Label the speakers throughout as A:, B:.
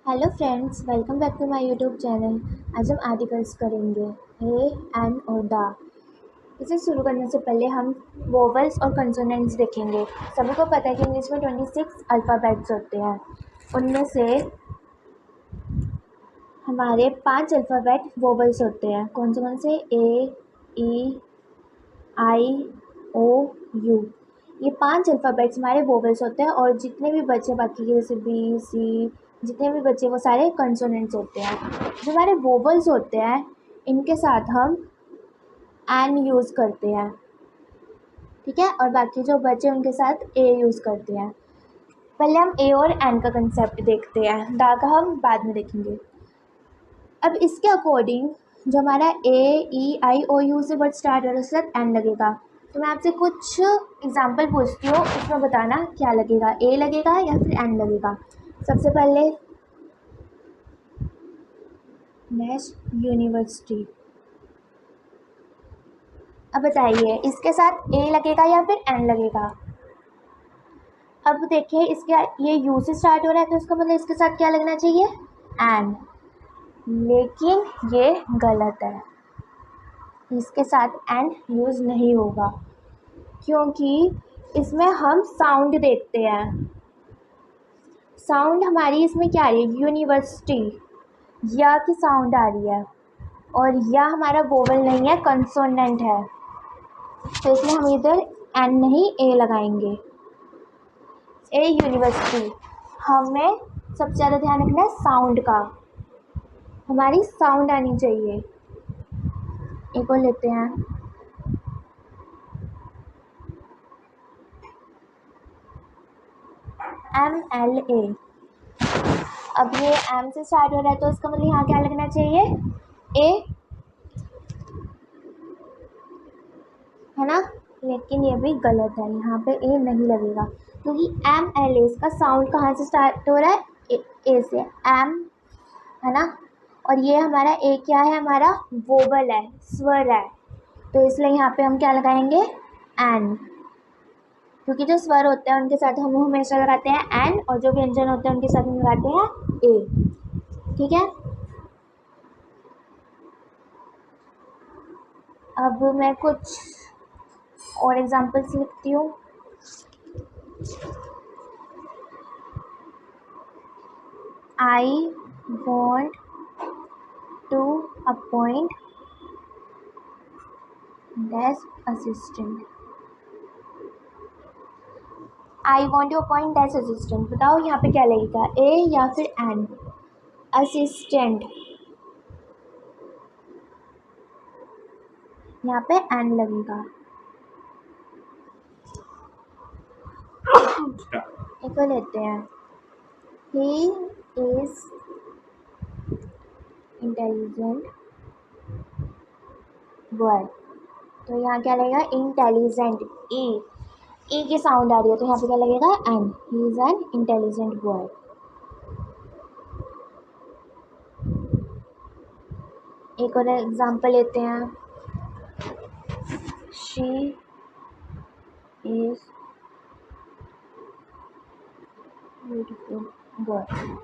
A: Hello friends, welcome back to my YouTube channel. आज हम articles करेंगे ए, एन और द। इसे शुरू करने से पहले हम वोवल्स और कंसोनेंट्स देखेंगे। सभी को पता है कि इंग्लिश में 26 अल्फ़ाबेट्स होते हैं। उनमें से हमारे 5 अल्फ़ाबेट वोवल्स होते हैं। कौन से? ए, ई, आई, ओ, यू। ये 5 अल्फ़ाबेट्स हमारे वोवल्स होते हैं और जितने भी बचे बाकी के जैसे बी, सी, जितने भी बचे वो सारे कंसोनेंट्स होते हैं। जो हमारे वोवल्स होते हैं इनके साथ हम एन यूज़ करते हैं, ठीक है, और बाकी जो बचे उनके साथ ए यूज़ करते हैं। पहले हम ए और एन का कंसेप्ट देखते हैं, दा का हम बाद में देखेंगे। अब इसके अकॉर्डिंग जो हमारा ए, ई, आई, ओ, यू से वर्ड स्टार्ट हो रहा है उसके साथ एन लगेगा। तो मैं आपसे कुछ एग्जांपल पूछती हूँ, उसमें बताना क्या लगेगा, ए लगेगा या फिर एन लगेगा। सबसे पहले नेक्स्ट यूनिवर्सिटी। अब बताइए इसके साथ ए लगेगा या फिर एन लगेगा। अब देखिए इसके ये यू से स्टार्ट हो रहा है तो इसका मतलब इसके साथ क्या लगना चाहिए, एन। लेकिन ये गलत है, इसके साथ एन यूज़ नहीं होगा क्योंकि इसमें हम साउंड देखते हैं। साउंड हमारी इसमें क्या आ रही है, यूनिवर्सिटी, या की साउंड आ रही है, और या हमारा वोवल नहीं है, कंसोनेंट है। तो इसलिए हम इधर एन नहीं ए लगाएंगे। ए यूनिवर्सिटी, हमें सबसे ज़्यादा ध्यान रखना है साउंड का, हमारी साउंड आनी चाहिए। एक और लेते हैं, एम एल ए। अब ये एम से स्टार्ट हो रहा है तो इसका मतलब यहाँ क्या लगना चाहिए, ए, है ना। लेकिन ये भी गलत है, यहाँ पे ए नहीं लगेगा क्योंकि एम एल ए इसका साउंड कहाँ से स्टार्ट हो रहा है, ए से, एम, है ना। और ये हमारा ए क्या है, हमारा वोवल है, स्वर है। तो इसलिए यहाँ पे हम क्या लगाएंगे, एन, क्योंकि जो स्वर होते हैं उनके साथ हम हमेशा लगाते हैं एन, और जो व्यंजन होते हैं उनके साथ हम लगाते हैं ए, ठीक है। अब मैं कुछ और एग्जांपल्स लिखती हूँ। I want to appoint desk assistant. I want to appoint desk assistant, बताओ यहाँ पे क्या लगेगा, ए या फिर एन। असिस्टेंट, यहाँ पे एन लगेगा। एक और लेते हैं, ही इज इंटेलिजेंट बॉय। तो यहाँ क्या लगेगा, इंटेलिजेंट, ई की साउंड आ रही है तो यहाँ पे क्या लगेगा, an. He is an intelligent boy. एक और एग्जांपल लेते हैं, शी इज ब्यूटीफुल गर्ल।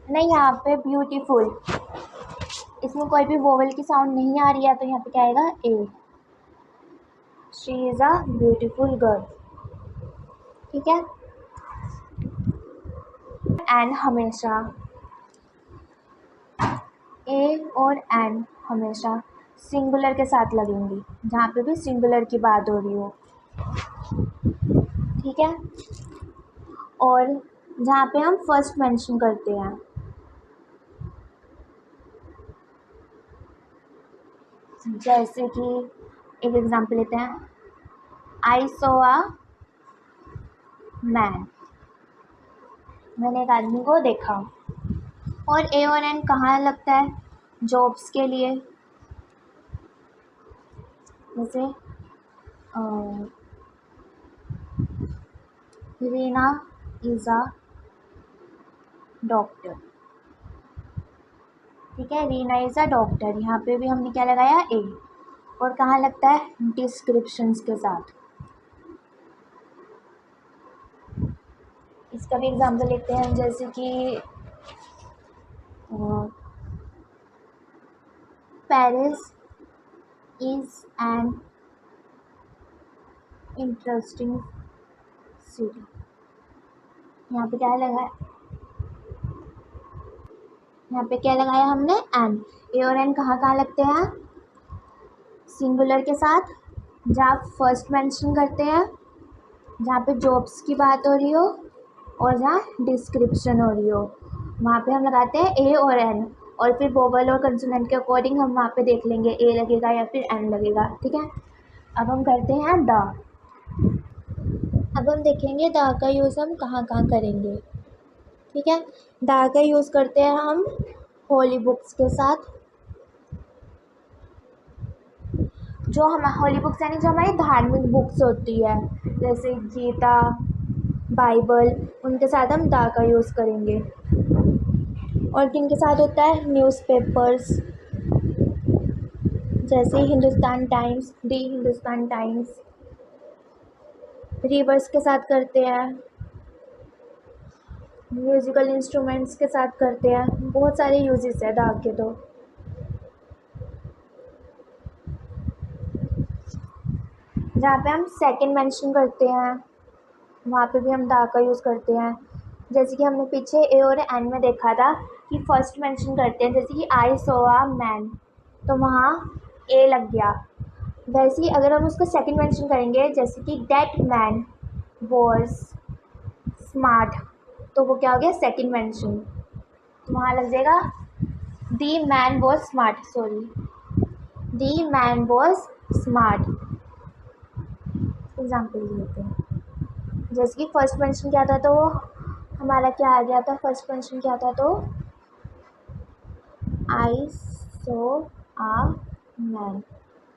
A: नहीं, यहाँ पे ब्यूटीफुल, इसमें कोई भी वोवल की साउंड नहीं आ रही है तो यहाँ पे क्या आएगा, a. She is a beautiful girl, ठीक है। एन हमेशा, ए और एन हमेशा सिंगुलर के साथ लगेंगी, जहाँ पे भी सिंगुलर की बात हो रही हो, ठीक है। और जहाँ पे हम फर्स्ट मेंशन करते हैं, जैसे कि एक एग्जांपल लेते हैं, आई सो अ मैन, मैंने एक आदमी को देखा। और ए और एन कहाँ लगता है, जॉब्स के लिए, जैसे रीना इज़ अ डॉक्टर, ठीक है। रीना इज़ अ डॉक्टर, यहाँ पे भी हमने क्या लगाया, ए। और कहाँ लगता है, डिस्क्रिप्शंस के साथ। इसका भी एग्जांपल लेते हैं, जैसे कि और Paris is an interesting city. यहाँ पे क्या लगा, यहाँ पे क्या लगाया हमने, एन। ए और एन कहाँ कहाँ लगते हैं, सिंगुलर के साथ, जहाँ फर्स्ट मेंशन करते हैं, जहाँ पे जॉब्स की बात हो रही हो और जहाँ डिस्क्रिप्शन हो रही हो, वहाँ पे हम लगाते हैं ए और एन। और फिर वोवल और कंसोनेंट के अकॉर्डिंग हम वहाँ पे देख लेंगे ए लगेगा या फिर एन लगेगा। ठीक है, अब हम करते हैं द। अब हम देखेंगे द का यूज़ हम कहाँ कहाँ करेंगे। ठीक है, द का यूज़ करते हैं हम होली बुक्स के साथ, जो हम होली बुक्स यानी जो हमारी धार्मिक बुक्स होती है, जैसे गीता, बाइबल, उनके साथ हम द का यूज़ करेंगे। और किनके साथ होता है, न्यूज़पेपर्स, जैसे हिंदुस्तान टाइम्स, दी हिंदुस्तान टाइम्स। रिवर्स के साथ करते हैं, म्यूज़िकल इंस्ट्रूमेंट्स के साथ करते हैं, बहुत सारे यूजेस है द के। तो जहाँ पे हम सेकंड मेंशन करते हैं वहाँ पे भी हम द का यूज़ करते हैं। जैसे कि हमने पीछे ए और एन में देखा था कि फर्स्ट मेंशन करते हैं, जैसे कि आई सो अ मैन, तो वहाँ ए लग गया। वैसे ही अगर हम उसको सेकंड मेंशन करेंगे, जैसे कि दैट मैन वॉज स्मार्ट, तो वो क्या हो गया, सेकंड मेंशन, तो वहाँ लग जाएगा the man was smart, sorry, the man was smart. Example लेते हैं, जैसे कि फर्स्ट मेंशन क्या था, तो हमारा क्या आ गया था, फर्स्ट मेंशन क्या था, तो आई सो आ मैन,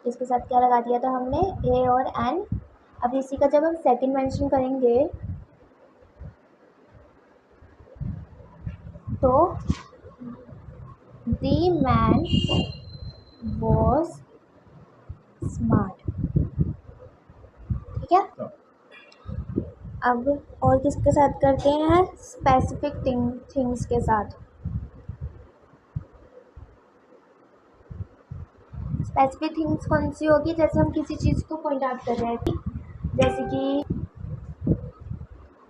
A: इसके साथ क्या लगा दिया था हमने, ए और एन। अब इसी का जब हम सेकंड मेंशन करेंगे तो दी मैन वॉज स्मार्ट। ठीक है, अब और किसके साथ करते हैं, स्पेसिफिक थिंग्स के साथ। स्पेसिफिक थिंग्स कौन सी होगी, जैसे हम किसी चीज़ को पॉइंट आउट कर रहे हैं, जैसे कि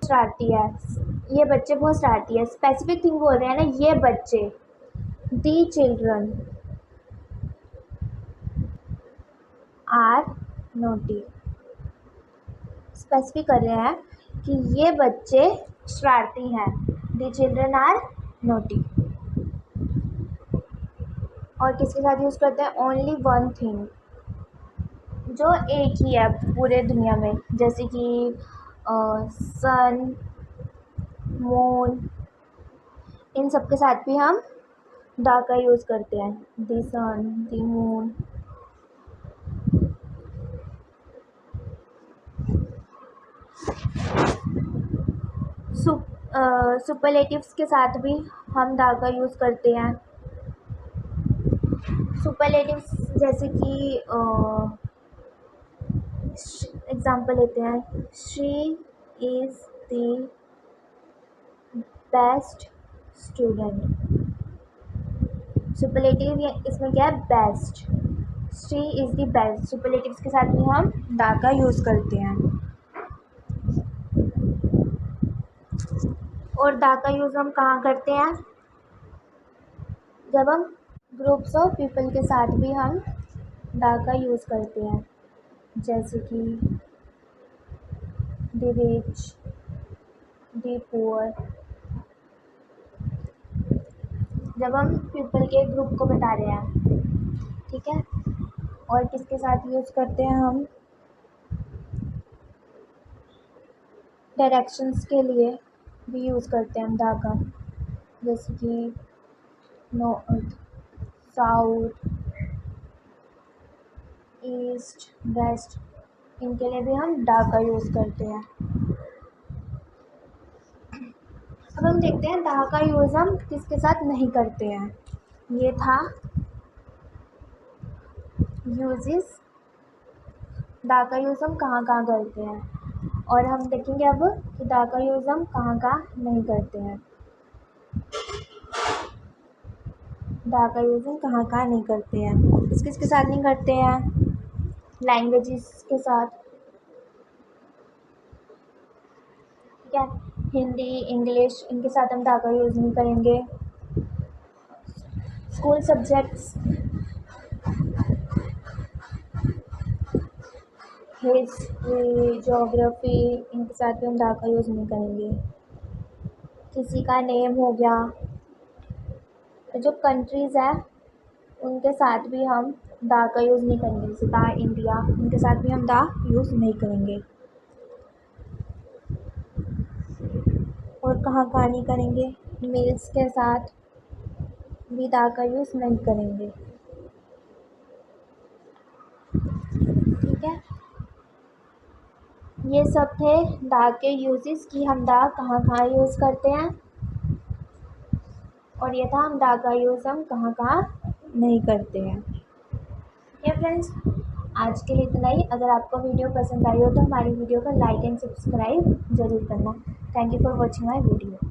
A: शरारती है, ये बच्चे बहुत शरारती है, स्पेसिफिक थिंग बोल रहे हैं ना, ये बच्चे, the children are naughty, specific कर रहे हैं कि ये बच्चे शरारती हैं, दी चिल्ड्रन आर नोटी। और किसके साथ यूज़ करते हैं, ओनली वन थिंग, जो एक ही है पूरे दुनिया में, जैसे कि सन, मून, इन सब के साथ भी हम द का यूज़ करते हैं, दी सन, दी मून। सुपरलेटिव्स के साथ भी हम द का यूज़ करते हैं। सुपरलेटिव्स जैसे कि एग्जांपल लेते हैं, she is the best student, superlative इसमें क्या है, best, she is the best, superlatives के साथ भी हम द का यूज़ करते हैं। और द का यूज़ हम कहाँ करते हैं, जब हम ग्रुप्स ऑफ पीपल के साथ भी हम द का यूज़ करते हैं, जैसे कि द रिच, द पुअर, जब हम पीपल के ग्रुप को बता रहे हैं। ठीक है, और किसके साथ यूज़ करते हैं हम, डायरेक्शंस के लिए भी यूज़ करते हैं हम द का, जैसे कि नॉर्थ, साउथ, ईस्ट, वेस्ट, इनके लिए भी हम द का यूज़ करते हैं। अब हम देखते हैं द का यूज़ हम किसके साथ नहीं करते हैं। ये था यूजेस, द का यूज़ हम कहाँ कहाँ करते हैं, और हम देखेंगे अब कि द का यूज़ हम कहाँ कहाँ नहीं करते हैं। दा का यूज़ हम कहाँ कहाँ नहीं करते हैं। किस किस के साथ नहीं करते हैं? लैंग्वेजेस के साथ, ठीक है। हिंदी, इंग्लिश, इनके साथ हम दा का यूज़ नहीं करेंगे। स्कूल सब्जेक्ट्स, हिस्ट्री, ज्योग्राफी, इनके साथ भी हम दा का यूज़ नहीं करेंगे। किसी का नेम हो गया, तो जो कंट्रीज़ है उनके साथ भी हम दा का यूज़ नहीं करेंगे, जैसे दा इंडिया, उनके साथ भी हम दा यूज़ नहीं करेंगे। और कहाँ कहाँ नहीं करेंगे? मेल्स के साथ भी दा का यूज़ नहीं करेंगे, ठीक है। ये सब थे दा के यूजेस कि हम दा कहाँ कहाँ यूज़ करते हैं, और ये था हम दा का यूज़ हम कहाँ कहाँ नहीं करते हैं। ठीक है फ्रेंड्स, आज के लिए इतना ही। अगर आपको वीडियो पसंद आई हो तो हमारी वीडियो को लाइक एंड सब्सक्राइब ज़रूर करना। Thank you for watching my video.